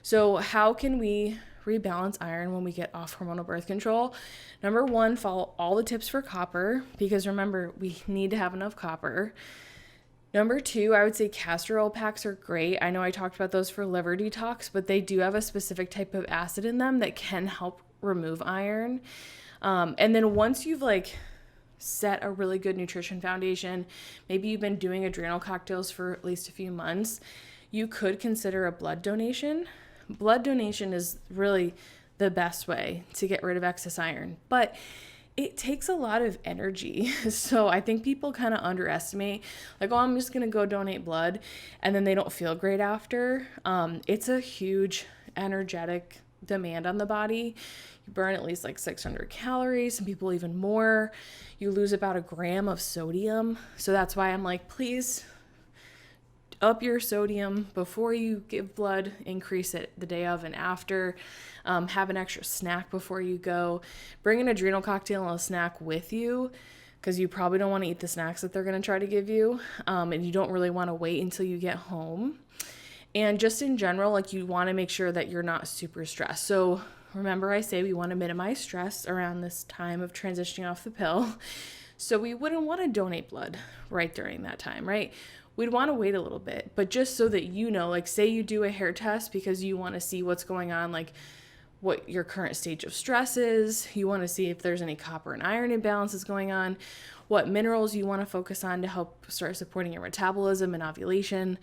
Speaker 1: So how can we rebalance iron when we get off hormonal birth control? Number one, follow all the tips for copper, because remember, we need to have enough copper. Number two, I would say castor oil packs are great. I know I talked about those for liver detox, but they do have a specific type of acid in them that can help remove iron. And then once you've like set a really good nutrition foundation, maybe you've been doing adrenal cocktails for at least a few months, you could consider a blood donation. Blood donation is really the best way to get rid of excess iron, but it takes a lot of energy. So I think people kind of underestimate, like, oh, I'm just going to go donate blood, and then they don't feel great after. It's a huge energetic demand on the body. You burn at least like 600 calories, some people even more. You lose about 1 gram of sodium. So that's why I'm like, please up your sodium before you give blood, increase it the day of and after. Have an extra snack before you go. Bring an adrenal cocktail and a snack with you, because you probably don't want to eat the snacks that they're going to try to give you. And you don't really want to wait until you get home. And just in general, like, you want to make sure that you're not super stressed. So remember, I say we want to minimize stress around this time of transitioning off the pill. So we wouldn't want to donate blood right during that time, right? We'd want to wait a little bit, but just so that you know, like, say you do a hair test because you want to see what's going on, like what your current stage of stress is. You want to see if there's any copper and iron imbalances going on, what minerals you want to focus on to help start supporting your metabolism and ovulation.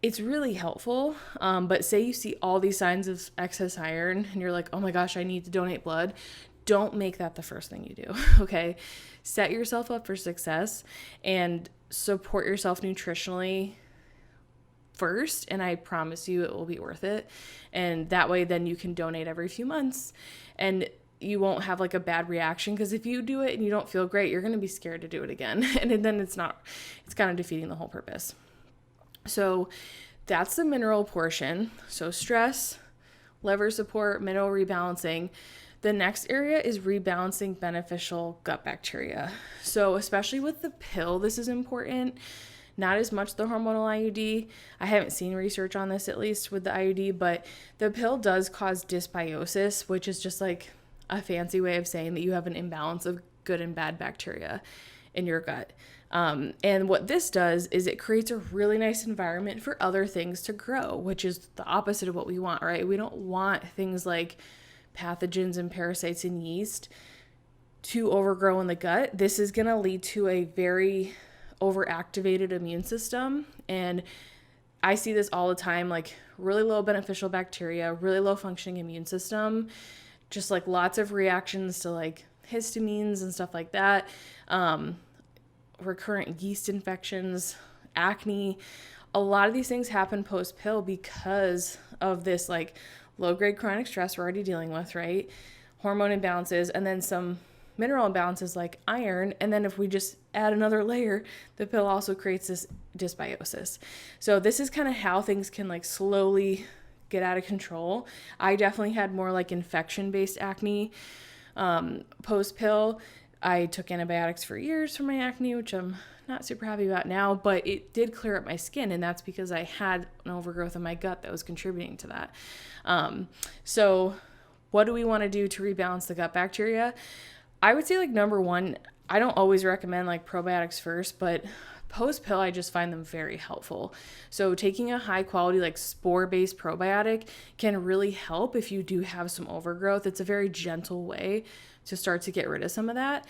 Speaker 1: It's really helpful. But say you see all these signs of excess iron and you're like, oh my gosh, I need to donate blood. Don't make that the first thing you do, okay? Set yourself up for success and support yourself nutritionally first, and I promise you it will be worth it. And that way then you can donate every few months and you won't have like a bad reaction, because if you do it and you don't feel great, you're going to be scared to do it again. And then it's kind of defeating the whole purpose. So that's the mineral portion. So stress, liver support, mineral rebalancing. The next area is rebalancing beneficial gut bacteria. So especially with the pill, this is important. Not as much the hormonal IUD. I haven't seen research on this, at least with the IUD, but the pill does cause dysbiosis, which is just like a fancy way of saying that you have an imbalance of good and bad bacteria in your gut. And what this does is it creates a really nice environment for other things to grow, which is the opposite of what we want, right? We don't want things like pathogens and parasites and yeast to overgrow in the gut. This is going to lead to a very overactivated immune system. And I see this all the time, like really low beneficial bacteria, really low functioning immune system, just like lots of reactions to like histamines and stuff like that, recurrent yeast infections, acne. A lot of these things happen post-pill because of this like low-grade chronic stress we're already dealing with, right? Hormone imbalances, and then some mineral imbalances like iron. And then if we just add another layer, the pill also creates this dysbiosis. So this is kind of how things can like slowly get out of control. I definitely had more like infection-based acne post-pill. I took antibiotics for years for my acne, which I'm not super happy about now, but it did clear up my skin, and that's because I had an overgrowth in my gut that was contributing to that. So what do we want to do to rebalance the gut bacteria? I would say like number one, I don't always recommend like probiotics first, but post-pill, I just find them very helpful. So taking a high quality like spore-based probiotic can really help if you do have some overgrowth. It's a very gentle way to start to get rid of some of that.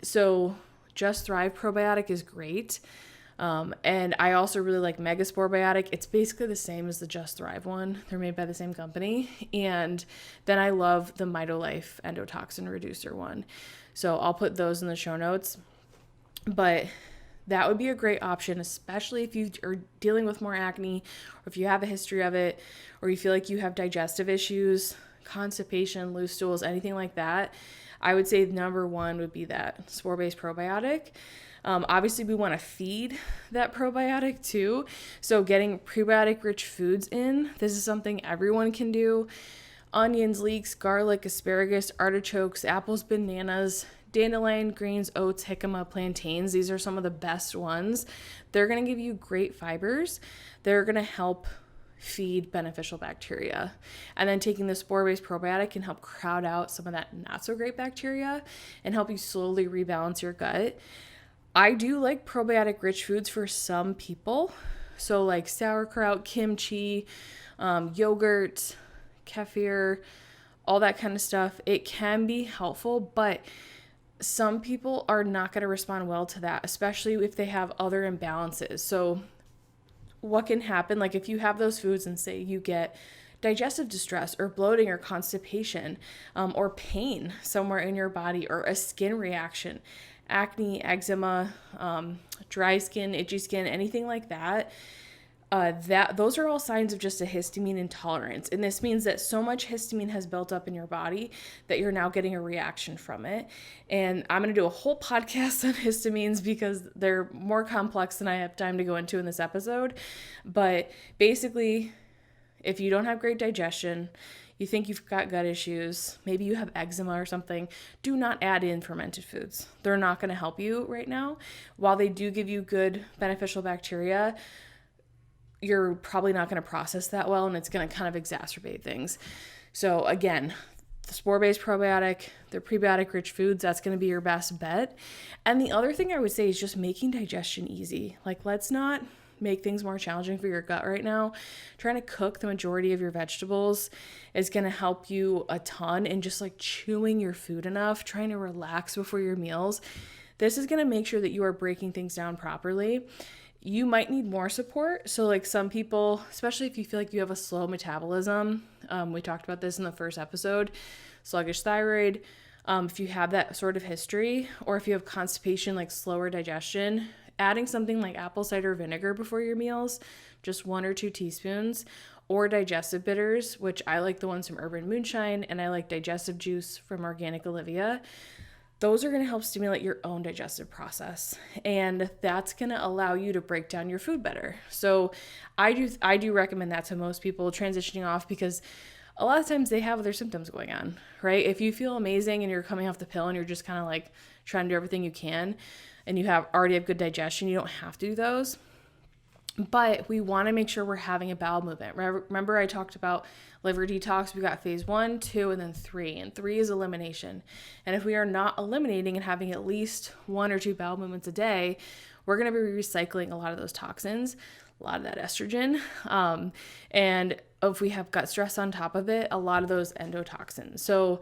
Speaker 1: So Just Thrive probiotic is great. And I also really like Megaspore Biotic. It's basically the same as the Just Thrive one. They're made by the same company. And then I love the MitoLife endotoxin reducer one. So I'll put those in the show notes. But that would be a great option, especially if you are dealing with more acne, or if you have a history of it, or you feel like you have digestive issues, constipation, loose stools, anything like that. I would say number one would be that spore-based probiotic. Obviously, we want to feed that probiotic too. So getting prebiotic-rich foods in, this is something everyone can do. Onions, leeks, garlic, asparagus, artichokes, apples, bananas, dandelion, greens, oats, jicama, plantains. These are some of the best ones. They're going to give you great fibers. They're going to help feed beneficial bacteria. And then taking the spore-based probiotic can help crowd out some of that not so great bacteria and help you slowly rebalance your gut. I do like probiotic rich foods for some people. So like sauerkraut, kimchi, yogurt, kefir, all that kind of stuff. It can be helpful, but some people are not going to respond well to that, especially if they have other imbalances. So what can happen, like if you have those foods and say you get digestive distress or bloating or constipation, or pain somewhere in your body, or a skin reaction, acne, eczema, dry skin, itchy skin, anything like that, those are all signs of just a histamine intolerance. And this means that so much histamine has built up in your body that you're now getting a reaction from it. And I'm going to do a whole podcast on histamines because they're more complex than I have time to go into in this episode. But basically, if you don't have great digestion, you think you've got gut issues, maybe you have eczema or something, do not add in fermented foods. They're not going to help you right now. While they do give you good beneficial bacteria, you're probably not going to process that well, and it's going to kind of exacerbate things. So again, the spore-based probiotic, the prebiotic-rich foods, that's going to be your best bet. And the other thing I would say is just making digestion easy. Like, let's not make things more challenging for your gut right now. Trying to cook the majority of your vegetables is going to help you a ton, and just like chewing your food enough, trying to relax before your meals. This is going to make sure that you are breaking things down properly. You might need more support. So like some people, especially if you feel like you have a slow metabolism, we talked about this in the first episode, sluggish thyroid, if you have that sort of history, or if you have constipation, like slower digestion, adding something like apple cider vinegar before your meals, just 1 or 2 teaspoons, or digestive bitters, which I like the ones from Urban Moonshine, and I like digestive juice from Organic Olivia. Those are going to help stimulate your own digestive process, and that's going to allow you to break down your food better. So I do recommend that to most people transitioning off, because a lot of times they have other symptoms going on, right? If you feel amazing and you're coming off the pill and you're just kind of like trying to do everything you can, and you already have good digestion, you don't have to do those. But we want to make sure we're having a bowel movement. Remember I talked about liver detox. We got phase 1, 2, and then 3. And 3 is elimination. And if we are not eliminating and having at least 1 or 2 bowel movements a day, we're going to be recycling a lot of those toxins, a lot of that estrogen. And if we have gut stress on top of it, a lot of those endotoxins. So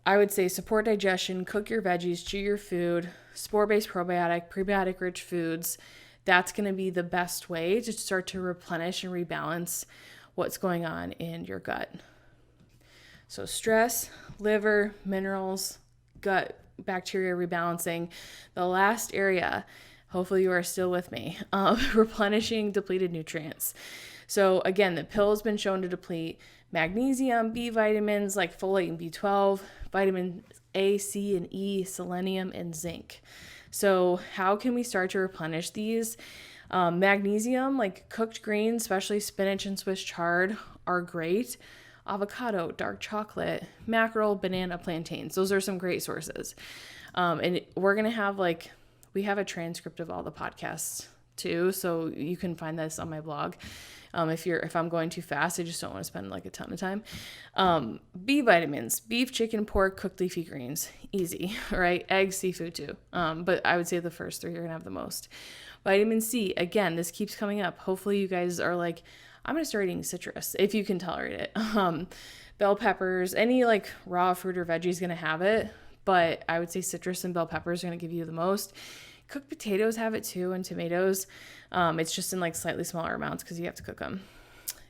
Speaker 1: I would say support digestion, cook your veggies, chew your food, spore-based probiotic, prebiotic-rich foods. That's going to be the best way to start to replenish and rebalance what's going on in your gut. So stress, liver, minerals, gut, bacteria rebalancing. The last area, hopefully you are still with me, replenishing depleted nutrients. So again, the pill has been shown to deplete magnesium, B vitamins like folate and B12, vitamin A, C, and E, selenium, and zinc. So how can we start to replenish these? Magnesium, like cooked greens, especially spinach and Swiss chard, are great. Avocado, dark chocolate, mackerel, banana, plantains. Those are some great sources. And we're going to have we have a transcript of all the podcasts too. So you can find this on my blog. If I'm going too fast, I just don't want to spend a ton of time. B vitamins, beef, chicken, pork, cooked leafy greens, easy, right? Eggs, seafood too. But I would say the first three you're gonna have the most. Vitamin C, again, this keeps coming up. Hopefully you guys are I'm gonna start eating citrus if you can tolerate it. Bell peppers, any raw fruit or veggie is gonna have it, but I would say citrus and bell peppers are gonna give you the most. Cooked potatoes have it too, and tomatoes. It's just in slightly smaller amounts because you have to cook them.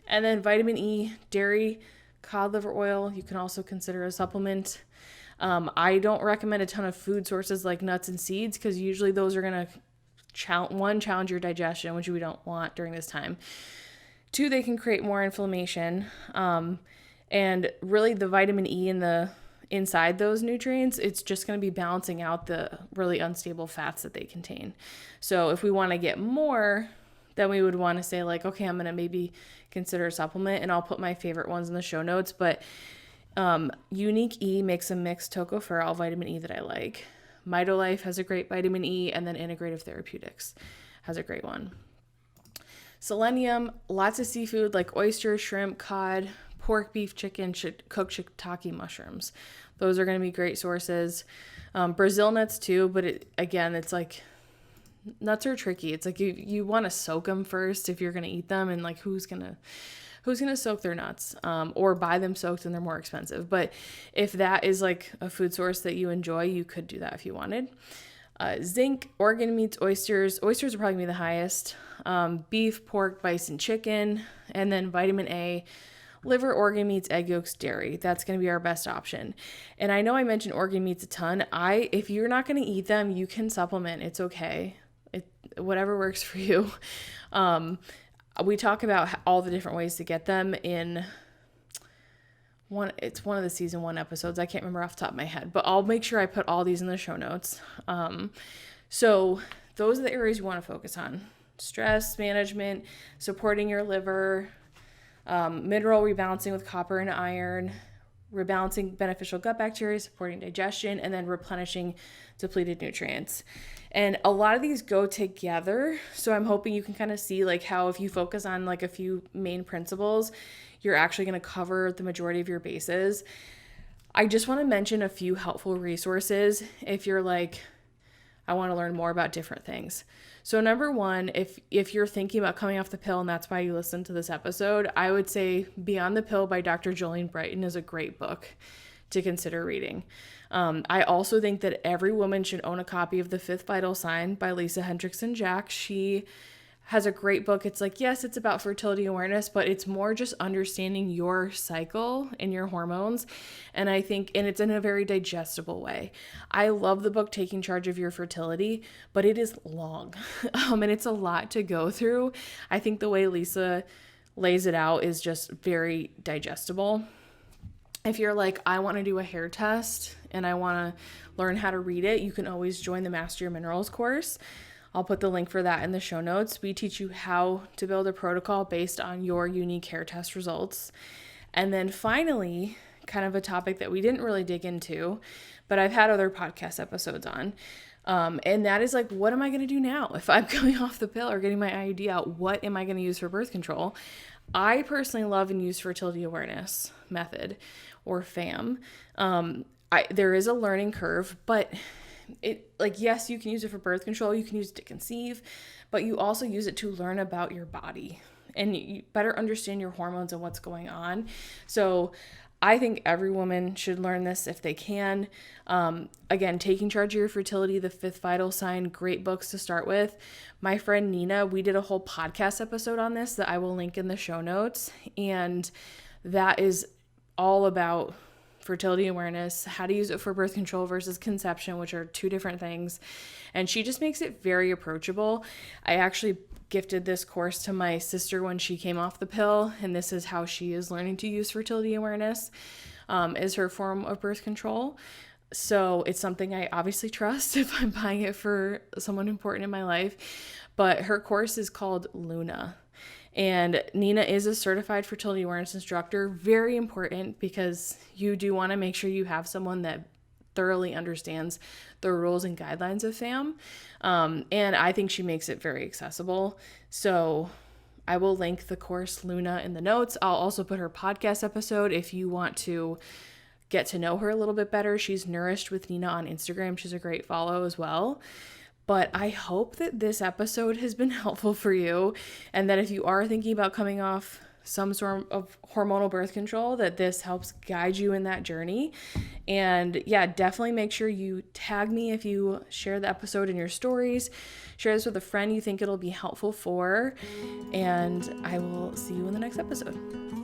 Speaker 1: And then vitamin E, dairy, cod liver oil, you can also consider a supplement. I don't recommend a ton of food sources like nuts and seeds because usually those are going to challenge your digestion, which we don't want during this time. 2, they can create more inflammation. And really the vitamin E inside those nutrients, it's just going to be balancing out the really unstable fats that they contain. So if we want to get more, then we would want to say okay, I'm going to maybe consider a supplement, and I'll put my favorite ones in the show notes. But Unique E makes a mixed tocopherol vitamin E that I like. MitoLife has a great vitamin E, and then Integrative Therapeutics has a great one. Selenium, lots of seafood like oyster, shrimp, cod, pork, beef, chicken, cooked shiitake mushrooms. Those are going to be great sources. Brazil nuts too, but it's nuts are tricky. It's you want to soak them first if you're going to eat them, and who's going to soak their nuts or buy them soaked, and they're more expensive. But if that is a food source that you enjoy, you could do that if you wanted. Zinc, organ meats, oysters. Oysters are probably going to be the highest. Beef, pork, bison, chicken, and then vitamin A, liver, organ meats, egg yolks, dairy. That's going to be our best option. And I know I mentioned organ meats a ton. If you're not going to eat them, you can supplement. It's okay. Whatever works for you. We talk about all the different ways to get them in it's one of the season 1 episodes. I can't remember off the top of my head, but I'll make sure I put all these in the show notes. So those are the areas you want to focus on. Stress management, supporting your liver, mineral rebalancing with copper and iron, rebalancing beneficial gut bacteria, supporting digestion, and then replenishing depleted nutrients. And a lot of these go together. So I'm hoping you can kind of see how if you focus on a few main principles, you're actually going to cover the majority of your bases. I just want to mention a few helpful resources if you're I want to learn more about different things. So number 1, if you're thinking about coming off the pill and that's why you listen to this episode, I would say Beyond the Pill by Dr. Jolene Brighten is a great book to consider reading. I also think that every woman should own a copy of The Fifth Vital Sign by Lisa Hendrickson Jack. She has a great book. It's yes, it's about fertility awareness, but it's more just understanding your cycle and your hormones. And it's in a very digestible way. I love the book Taking Charge of Your Fertility, but it is long and it's a lot to go through. I think the way Lisa lays it out is just very digestible. If you're I want to do a hair test and I want to learn how to read it, you can always join the Master Your Minerals course. I'll put the link for that in the show notes. We teach you how to build a protocol based on your unique hair test results. And then finally, kind of a topic that we didn't really dig into, but I've had other podcast episodes on. And that is what am I going to do now? If I'm coming off the pill or getting my IUD out, what am I going to use for birth control? I personally love and use fertility awareness method, or FAM. There is a learning curve, but yes, you can use it for birth control, you can use it to conceive, but you also use it to learn about your body and you better understand your hormones and what's going on. So I think every woman should learn this if they can. Again, Taking Charge of Your Fertility, The Fifth Vital Sign, great books to start with. My friend Nina, we did a whole podcast episode on this that I will link in the show notes. And that is all about fertility awareness, how to use it for birth control versus conception, which are two different things. And she just makes it very approachable. I actually gifted this course to my sister when she came off the pill, and this is how she is learning to use fertility awareness as her form of birth control. So it's something I obviously trust if I'm buying it for someone important in my life. But her course is called Luna. And Nina is a certified fertility awareness instructor. Very important, because you do want to make sure you have someone that thoroughly understands the rules and guidelines of FAM. And I think she makes it very accessible. So I will link the course Luna in the notes. I'll also put her podcast episode if you want to get to know her a little bit better. She's Nourished with Nina on Instagram. She's a great follow as well. But I hope that this episode has been helpful for you, and that if you are thinking about coming off some sort of hormonal birth control, that this helps guide you in that journey. And yeah, definitely make sure you tag me if you share the episode in your stories. Share this with a friend you think it'll be helpful for, and I will see you in the next episode.